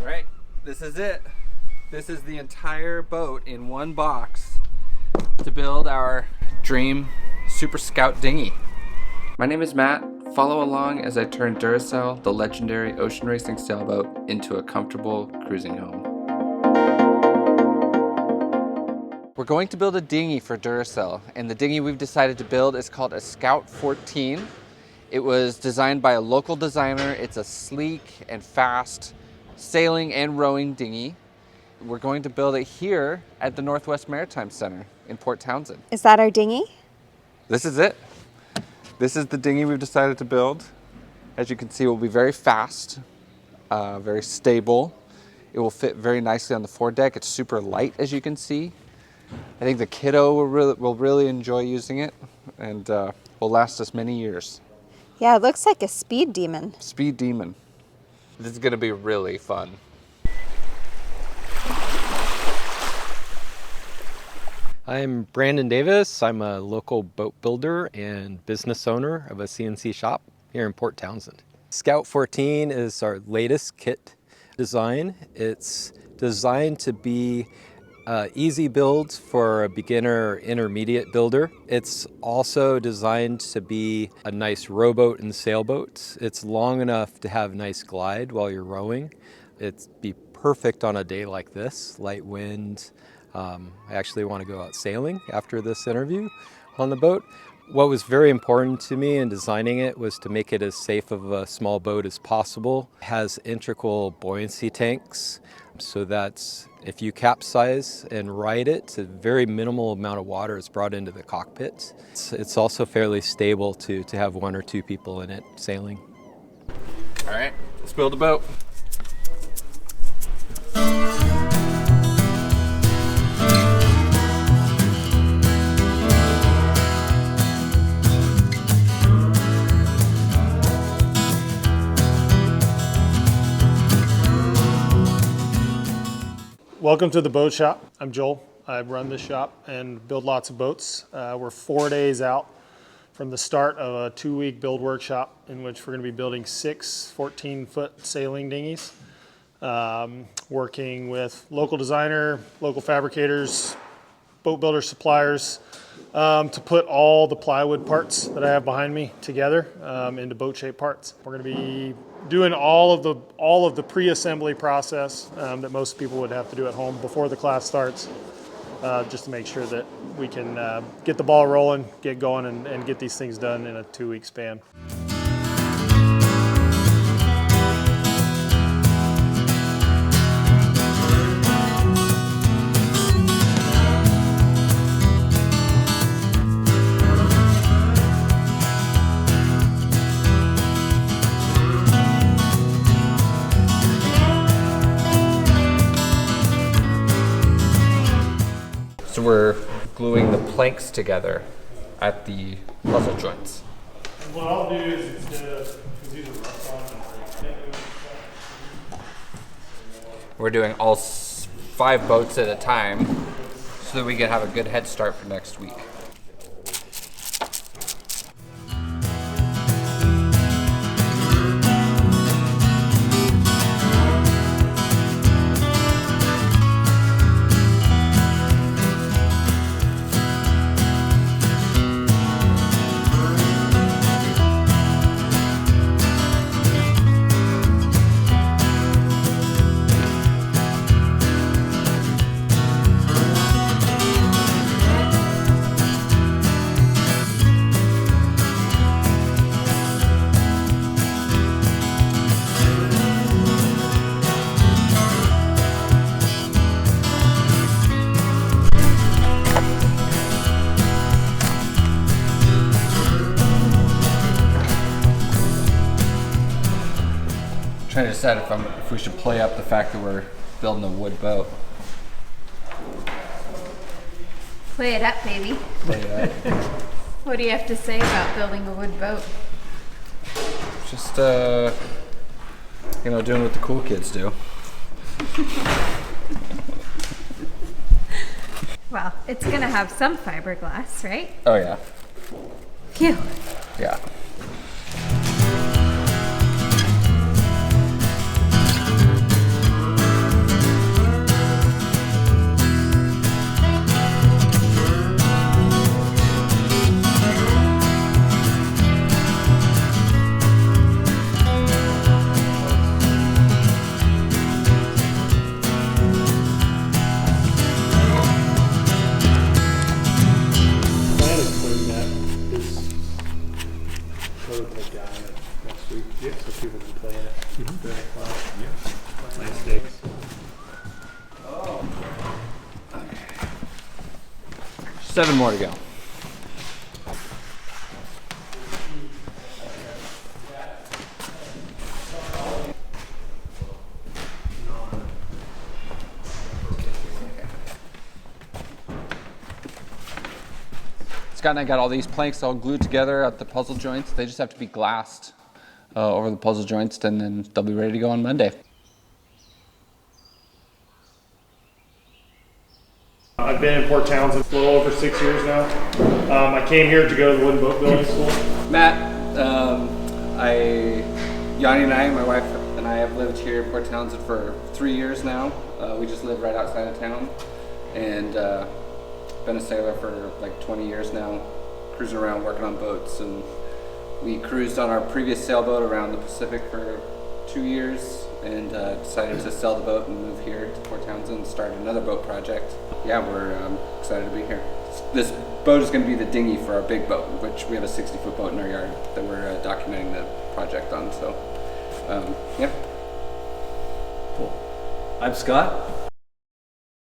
All right, this is it. This is the entire boat in one box to build our dream Super Scout dinghy. My name is Matt. Follow along as I turn Duracell, the legendary ocean racing sailboat, into a comfortable cruising home. We're going to build a dinghy for Duracell, and the dinghy we've decided to build is called a Scout 14. It was designed by a local designer. It's a sleek and fast sailing and rowing dinghy. We're going to build it here at the Northwest Maritime Center in Port Townsend. Is that our dinghy? This is it. This is the dinghy we've decided to build. As you can see, it will be very fast, very stable. It will fit very nicely on the foredeck. It's super light, as you can see. I think the kiddo will really enjoy using it, and will last us many years. Yeah, it looks like a speed demon. Speed demon. This is gonna be really fun. I'm Brandon Davis. I'm a local boat builder and business owner of a CNC shop here in Port Townsend. Scout 14 is our latest kit design. It's designed to be easy build for a beginner or intermediate builder. It's also designed to be a nice rowboat and sailboat. It's long enough to have nice glide while you're rowing. It'd be perfect on a day like this, light wind. I actually want to go out sailing after this interview on the boat. What was very important to me in designing it was to make it as safe of a small boat as possible. It has integral buoyancy tanks so that if you capsize and ride it, a very minimal amount of water is brought into the cockpit. It's also fairly stable to have one or two people in it sailing. All right, let's build a boat. Welcome to the boat shop. I'm Joel. I run this shop and build lots of boats. We're 4 days out from the start of a 2-week build workshop in which we're going to be building 6 14-foot sailing dinghies, working with local designer, local fabricators, boat builder suppliers, to put all the plywood parts that I have behind me together into boat-shaped parts. We're going to be doing all of the pre-assembly process that most people would have to do at home before the class starts, just to make sure that we can get the ball rolling, get going, and get these things done in a 2-week span. So we're gluing the planks together at the puzzle joints. What I'll do is because these are rough on, We're doing all 5 boats at a time so that we can have a good head start for next week. Trying to decide if we should play up the fact that we're building a wood boat. Play it up, baby. Play it up. What do you have to say about building a wood boat? Just doing what the cool kids do. Well, it's gonna have some fiberglass, right? Oh yeah. Phew. Yeah. 7 more to go. Scott and I got all these planks all glued together at the puzzle joints. They just have to be glassed over the puzzle joints, and then they'll be ready to go on Monday. I've been in Port Townsend for a little over 6 years now. I came here to go to the wooden boat building school. Matt, Yanni and I, my wife and I have lived here in Port Townsend for 3 years now. We just live right outside of town, and been a sailor for like 20 years now, cruising around working on boats. And we cruised on our previous sailboat around the Pacific for 2 years, and decided to sell the boat and move here to Port Townsend and start another boat project. Yeah, we're excited to be here. This boat is going to be the dinghy for our big boat, which we have a 60-foot boat in our yard that we're documenting the project on. So, yeah. Cool. I'm Scott.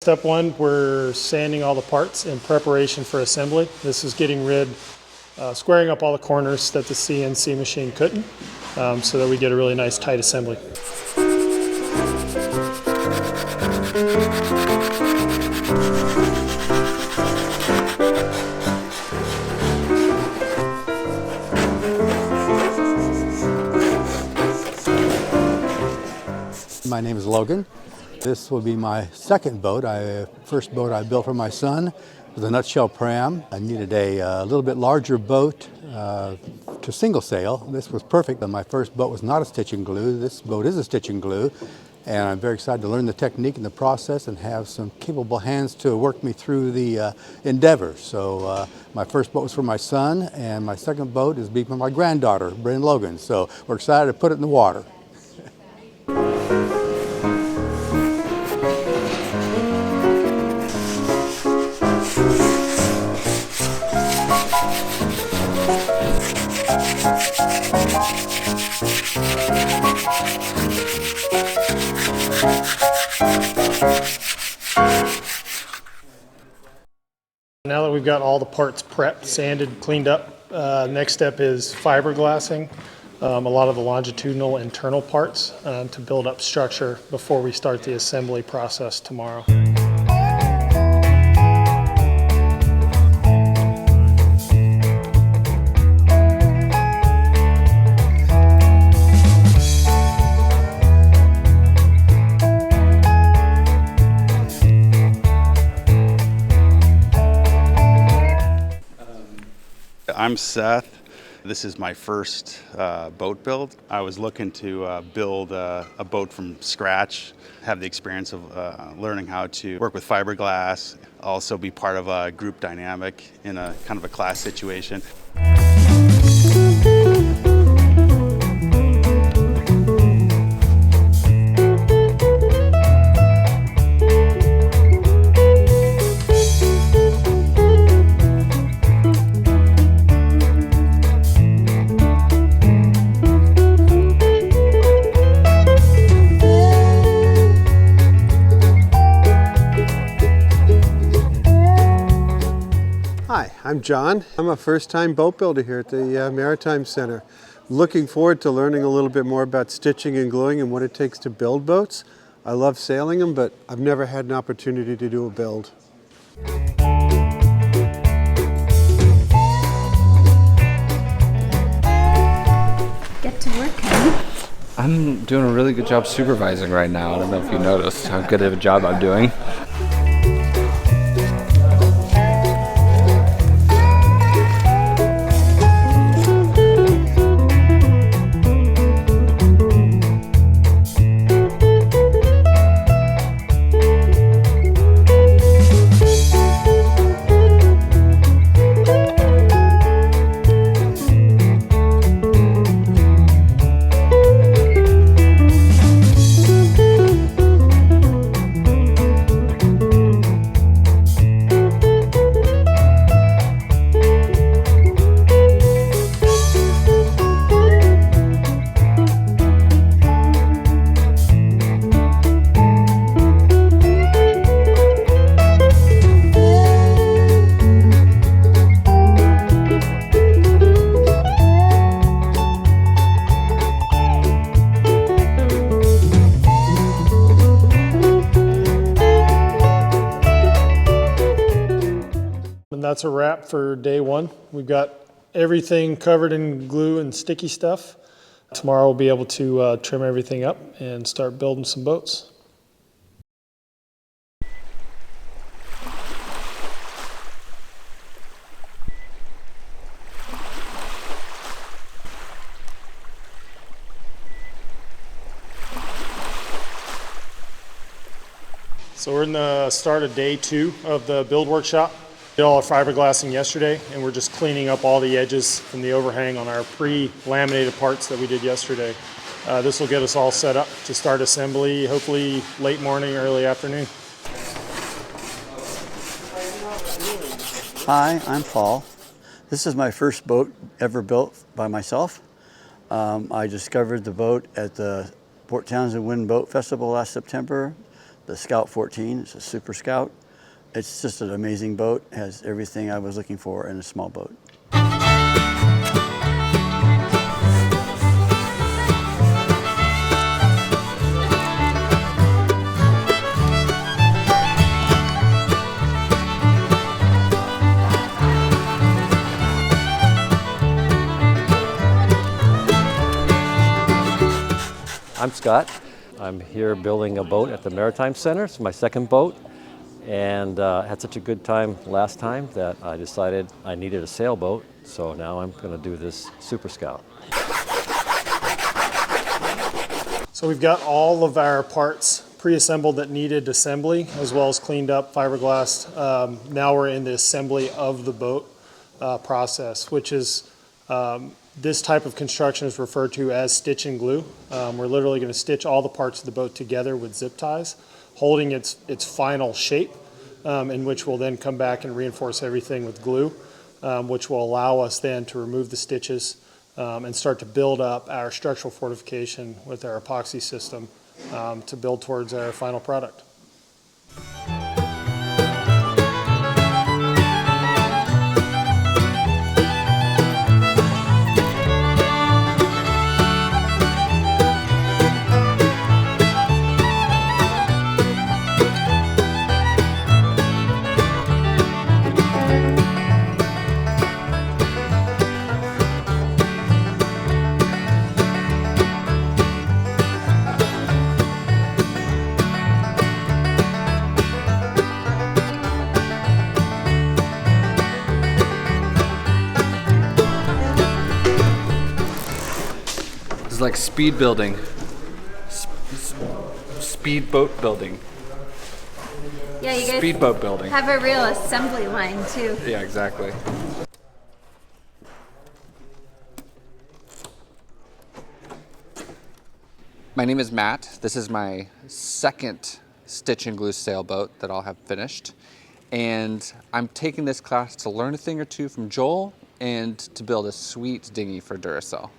Step one, we're sanding all the parts in preparation for assembly. This is getting rid, squaring up all the corners that the CNC machine couldn't, so that we get a really nice tight assembly. My name is Logan. This will be my second boat. First boat I built for my son was a nutshell pram. I needed a little bit larger boat to single sail. This was perfect, but my first boat was not a stitch and glue. This boat is a stitch and glue, and I'm very excited to learn the technique and the process and have some capable hands to work me through the endeavor. So my first boat was for my son, and my second boat is being for my granddaughter, Bryn Logan. So we're excited to put it in the water. Now that we've got all the parts prepped, sanded, cleaned up, next step is fiberglassing a lot of the longitudinal internal parts to build up structure before we start the assembly process tomorrow. I'm Seth. This is my first boat build. I was looking to build a boat from scratch, have the experience of learning how to work with fiberglass, also be part of a group dynamic in a kind of a class situation. Hi, I'm John. I'm a first-time boat builder here at the Maritime Center. Looking forward to learning a little bit more about stitching and gluing and what it takes to build boats. I love sailing them, but I've never had an opportunity to do a build. Get to work, honey. I'm doing a really good job supervising right now. I don't know if you noticed how good of a job I'm doing. that's a wrap for day one. We've got everything covered in glue and sticky stuff. Tomorrow we'll be able to trim everything up and start building some boats. So we're in the start of day 2 of the build workshop. Did all our fiberglassing yesterday, and we're just cleaning up all the edges from the overhang on our pre-laminated parts that we did yesterday. This will get us all set up to start assembly, hopefully late morning, early afternoon. Hi, I'm Paul. This is my first boat ever built by myself. I discovered the boat at the Port Townsend Wind Boat Festival last September. The Scout 14, it's a Super Scout. It's just an amazing boat, it has everything I was looking for in a small boat. I'm Scott. I'm here building a boat at the Maritime Center. It's my second boat, and had such a good time last time that I decided I needed a sailboat, so now I'm going to do this Super Scout. So we've got all of our parts pre-assembled that needed assembly, as well as cleaned up, fiberglassed. Now we're in the assembly of the boat process, which is this type of construction is referred to as stitch and glue. We're literally going to stitch all the parts of the boat together with zip ties, holding its final shape, in which we'll then come back and reinforce everything with glue, which will allow us then to remove the stitches and start to build up our structural fortification with our epoxy system to build towards our final product. It's like speed building. Speed boat building. Yeah, you guys Speedboat building. have a real assembly line too. Yeah, exactly. My name is Matt. This is my second stitch and glue sailboat that I'll have finished. And I'm taking this class to learn a thing or two from Joel and to build a sweet dinghy for Duracell.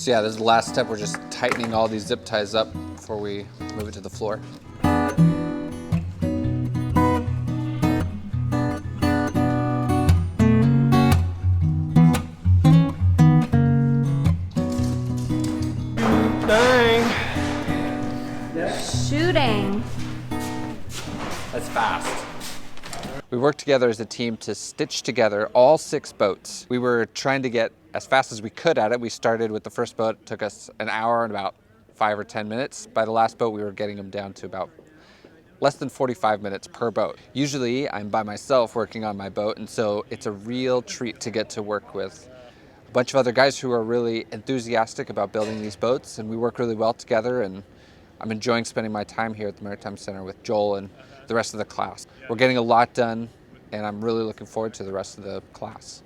So yeah, this is the last step. We're just tightening all these zip ties up before we move it to the floor. Shooting. That's fast. We worked together as a team to stitch together all 6 boats. We were trying to get as fast as we could at it. We started with the first boat. It took us an hour and about 5 or 10 minutes. By the last boat, we were getting them down to about less than 45 minutes per boat. Usually, I'm by myself working on my boat, and so it's a real treat to get to work with a bunch of other guys who are really enthusiastic about building these boats, and we work really well together, and I'm enjoying spending my time here at the Maritime Center with Joel and the rest of the class. We're getting a lot done, and I'm really looking forward to the rest of the class.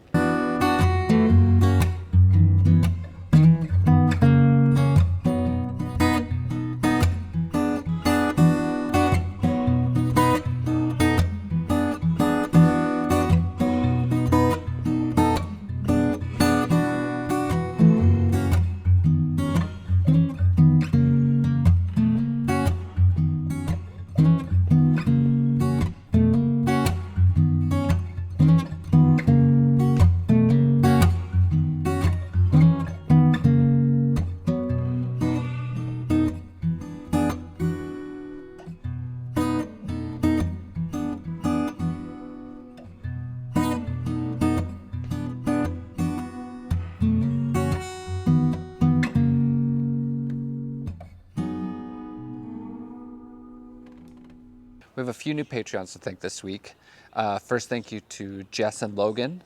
We have a few new Patreons to thank this week. First, thank you to Jess and Logan.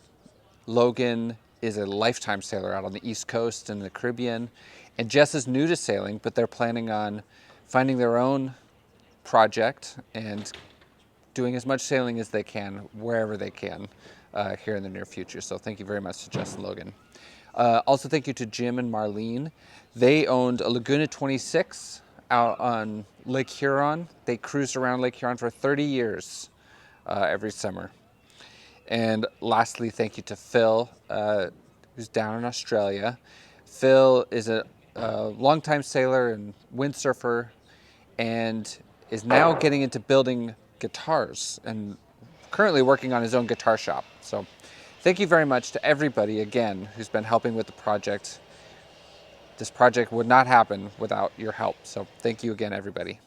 Logan is a lifetime sailor out on the East Coast and the Caribbean. And Jess is new to sailing, but they're planning on finding their own project and doing as much sailing as they can, wherever they can, here in the near future. So thank you very much to Jess and Logan. Also, thank you to Jim and Marlene. They owned a Laguna 26 out on Lake Huron. They cruised around Lake Huron for 30 years every summer. And lastly, thank you to Phil, who's down in Australia. Phil is a longtime sailor and windsurfer and is now getting into building guitars and currently working on his own guitar shop. So thank you very much to everybody again who's been helping with the project. This project would not happen without your help. So thank you again, everybody.